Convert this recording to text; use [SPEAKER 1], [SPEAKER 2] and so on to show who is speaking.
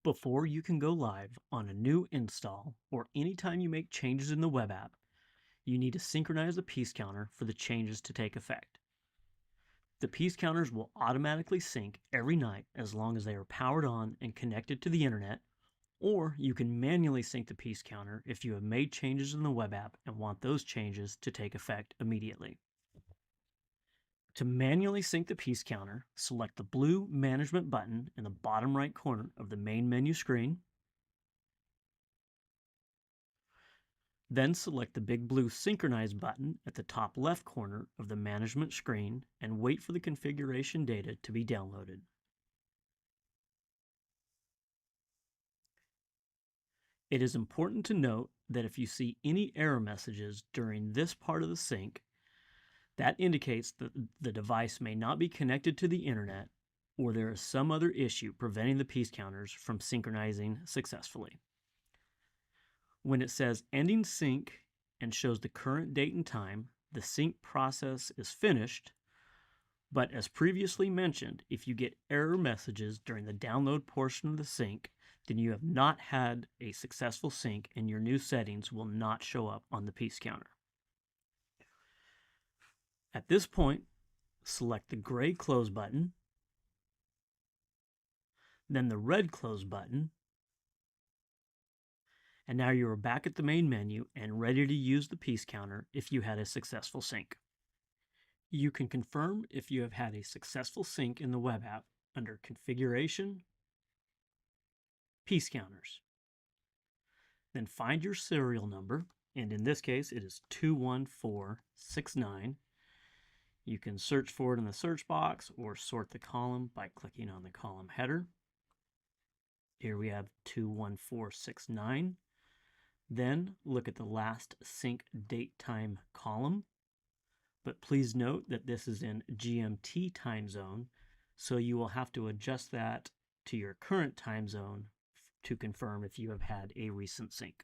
[SPEAKER 1] Before you can go live on a new install or anytime you make changes in the web app, you need to synchronize the PieceCounter for the changes to take effect. The PieceCounters will automatically sync every night as long as they are powered on and connected to the internet, or you can manually sync the PieceCounter if you have made changes in the web app and want those changes to take effect immediately. To manually sync the PieceCounter, select the blue Management button in the bottom right corner of the main menu screen. Then select the big blue Synchronize button at the top left corner of the Management screen and wait for the configuration data to be downloaded. It is important to note that if you see any error messages during this part of the sync, that indicates that the device may not be connected to the internet or there is some other issue preventing the PieceCounters from synchronizing successfully. When it says ending sync and shows the current date and time, the sync process is finished. But as previously mentioned, if you get error messages during the download portion of the sync, then you have not had a successful sync and your new settings will not show up on the PieceCounter. At this point, select the gray Close button, then the red Close button, and now you are back at the main menu and ready to use the PieceCounter if you had a successful sync. You can confirm if you have had a successful sync in the web app under Configuration, PieceCounters. Then find your serial number, and in this case it is 21469. You can search for it in the search box or sort the column by clicking on the column header. Here we have 21469. Then look at the last sync date time column. But please note that this is in GMT time zone, so you will have to adjust that to your current time zone to confirm if you have had a recent sync.